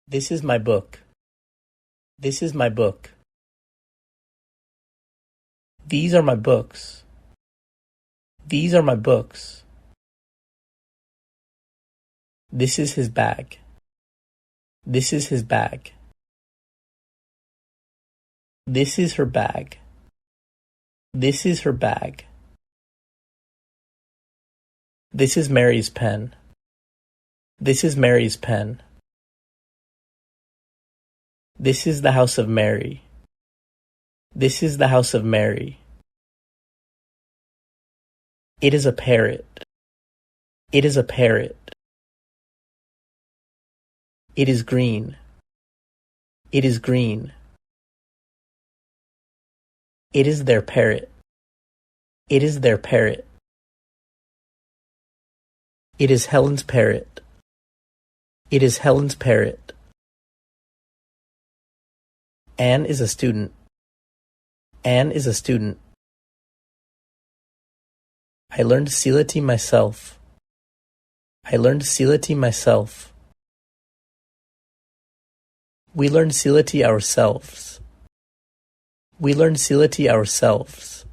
This is my book. This is my book. These are my books. These are my books. This is his bag. This is his bag. This is her bag. This is her bag. This is Mary's pen. This is Mary's pen. This is the house of Mary. This is the house of Mary. It is a parrot. It is a parrot. It is green. It is green. It is their parrot. It is their parrot. It is Helen's parrot. It is Helen's parrot. Anne is a student. Anne is a student. I learned Silati myself. I learned Silati myself. We learned Silati ourselves. We learned Silati ourselves.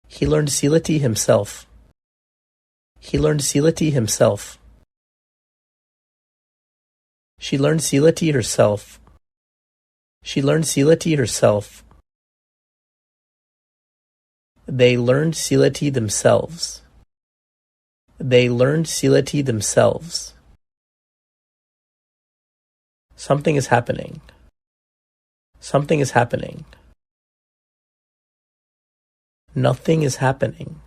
He learned Silati himself. He learned Silati himself. She learned Silati herself. She learned Silati herself. They learned Silati themselves. They learned Silati themselves. Something is happening. Something is happening. Nothing is happening.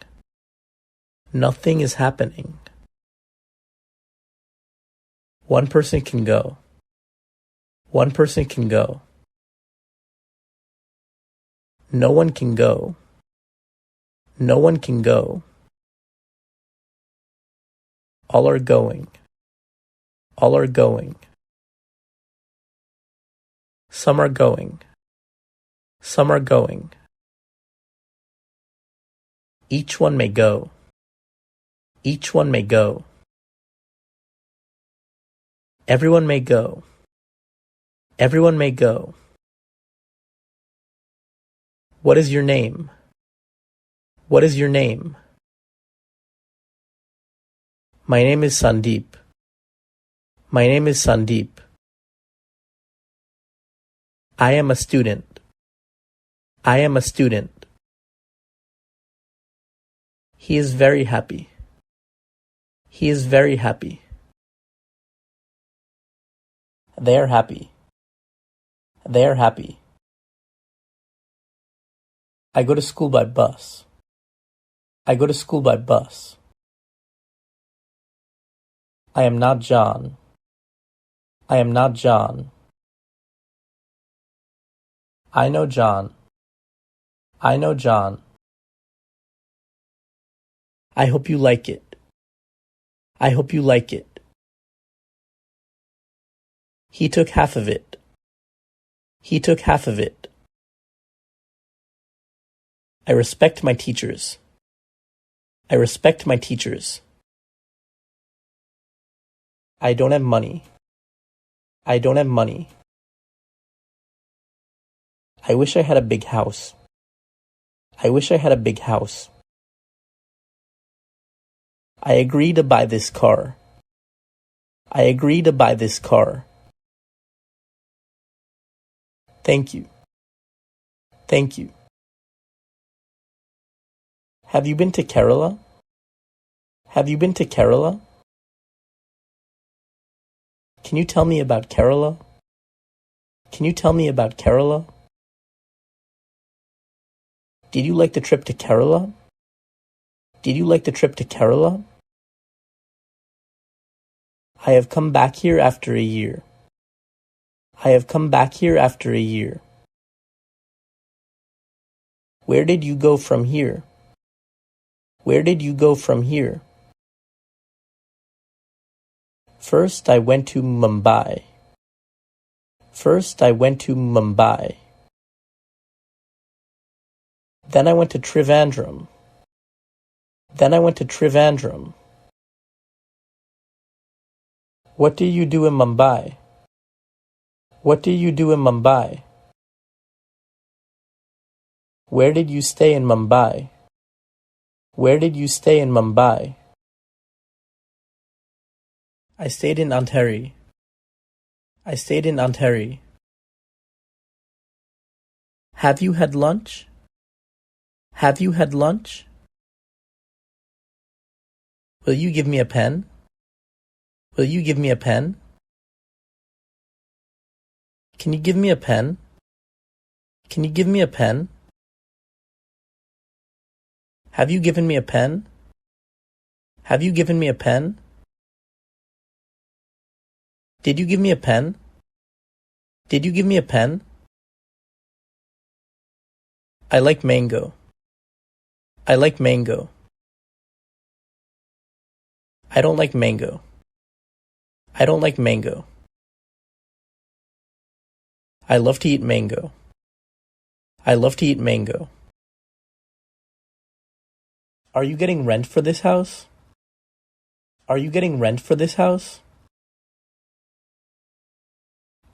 Nothing is happening. One person can go. One person can go. No one can go. No one can go. All are going. All are going. Some are going. Some are going. Each one may go. Each one may go. Everyone may go. Everyone may go. What is your name? What is your name? My name is Sandeep. My name is Sandeep. I am a student. I am a student. He is very happy. He is very happy. They are happy. They are happy. I go to school by bus. I go to school by bus. I am not John. I am not John. I know John. I know John. I hope you like it. I hope you like it. He took half of it. He took half of it. I respect my teachers. I respect my teachers. I don't have money. I don't have money. I wish I had a big house. I wish I had a big house. I agree to buy this car. I agree to buy this car. Thank you. Thank you. Have you been to Kerala? Have you been to Kerala? Can you tell me about Kerala? Can you tell me about Kerala? Did you like the trip to Kerala? Did you like the trip to Kerala? I have come back here after a year. I have come back here after a year. Where did you go from here? Where did you go from here? First I went to Mumbai. First I went to Mumbai. Then I went to Trivandrum. Then I went to Trivandrum. What do you do in Mumbai? What do you do in Mumbai? Where did you stay in Mumbai? Where did you stay in Mumbai? I stayed in Ontario. I stayed in Ontario. Have you had lunch? Have you had lunch? Will you give me a pen? Will you give me a pen? Can you give me a pen? Can you give me a pen? Have you given me a pen? Have you given me a pen? Did you give me a pen? Did you give me a pen? I like mango. I like mango. I don't like mango. I don't like mango. I love to eat mango. I love to eat mango. Are you getting rent for this house? Are you getting rent for this house?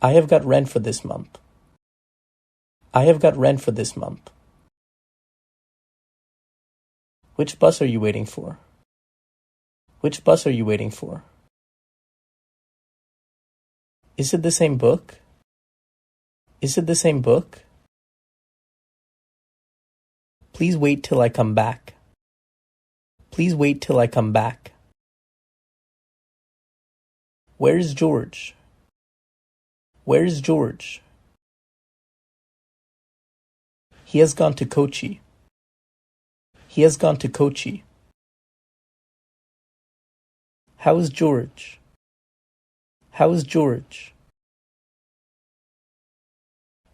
I have got rent for this month. I have got rent for this month. Which bus are you waiting for? Which bus are you waiting for? Is it the same book? Is it the same book? Please wait till I come back. Please wait till I come back. Where is George? Where is George? He has gone to Kochi. He has gone to Kochi. How is George? How is George?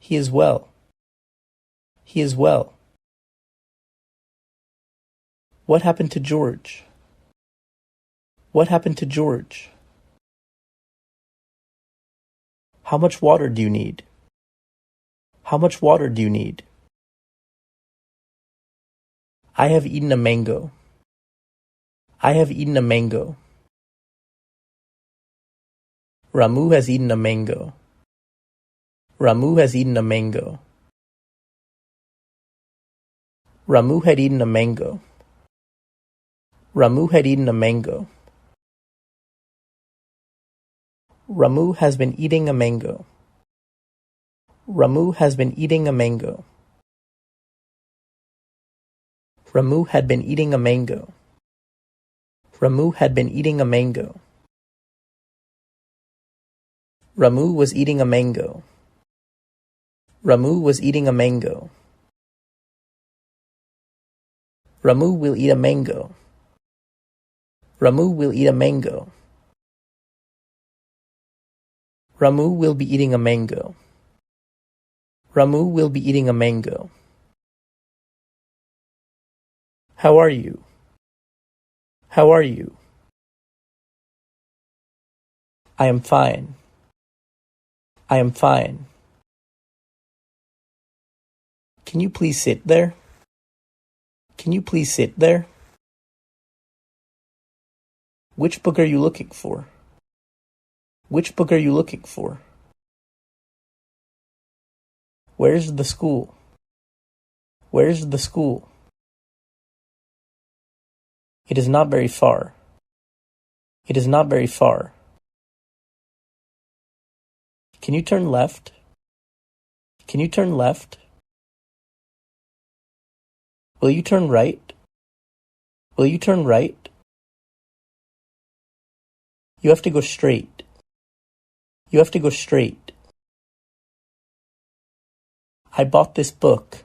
He is well. He is well. What happened to George? What happened to George? How much water do you need? How much water do you need? I have eaten a mango. I have eaten a mango. Ramu has eaten a mango. Ramu has eaten a mango. Ramu had eaten a mango. Ramu had eaten a mango. Ramu has been eating a mango. Ramu has been eating a mango. Ramu had been eating a mango. Ramu had been eating a mango. Ramu was eating a mango. Ramu was eating a mango. Ramu will eat a mango. Ramu will eat a mango. Ramu will be eating a mango. Ramu will be eating a mango. How are you? How are you? I am fine. I am fine. Can you please sit there? Can you please sit there? Which book are you looking for? Which book are you looking for? Where's the school? Where's the school? It is not very far. It is not very far. Can you turn left? Can you turn left? Will you turn right? Will you turn right? You have to go straight. You have to go straight. I bought this book.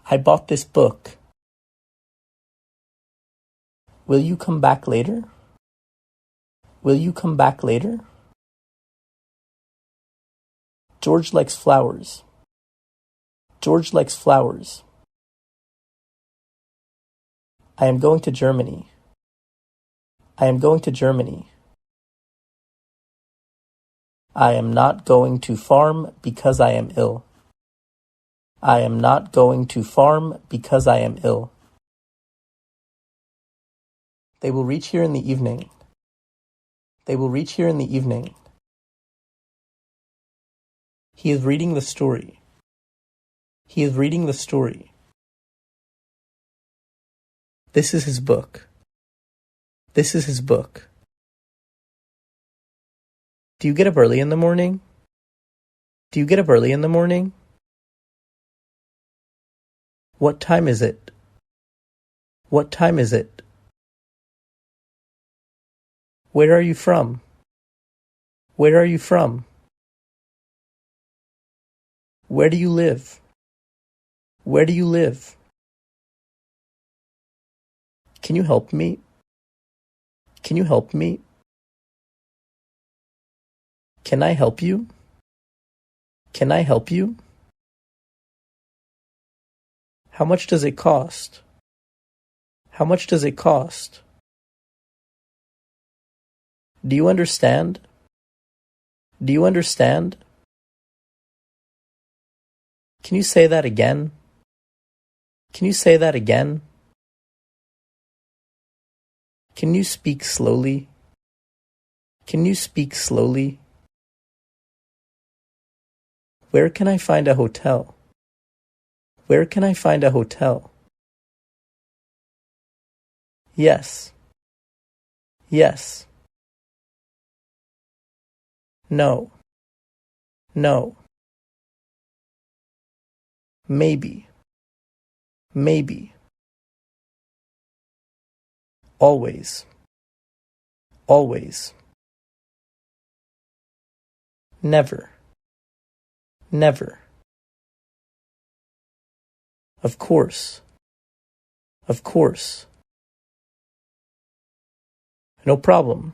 I bought this book. Will you come back later? Will you come back later? George likes flowers. George likes flowers. I am going to Germany. I am going to Germany. I am not going to farm because I am ill. I am not going to farm because I am ill. They will reach here in the evening. They will reach here in the evening. He is reading the story. He is reading the story. This is his book. This is his book. Do you get up early in the morning? Do you get up early in the morning? What time is it? What time is it? Where are you from? Where are you from? Where do you live? Where do you live? Can you help me? Can you help me? Can I help you? Can I help you? How much does it cost? How much does it cost? Do you understand? Do you understand? Can you say that again? Can you say that again? Can you speak slowly? Can you speak slowly? Where can I find a hotel? Where can I find a hotel? Yes. Yes. No. No. Maybe. Maybe. Always. Always. Never. Never. Of course. Of course. No problem.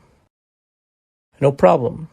No problem.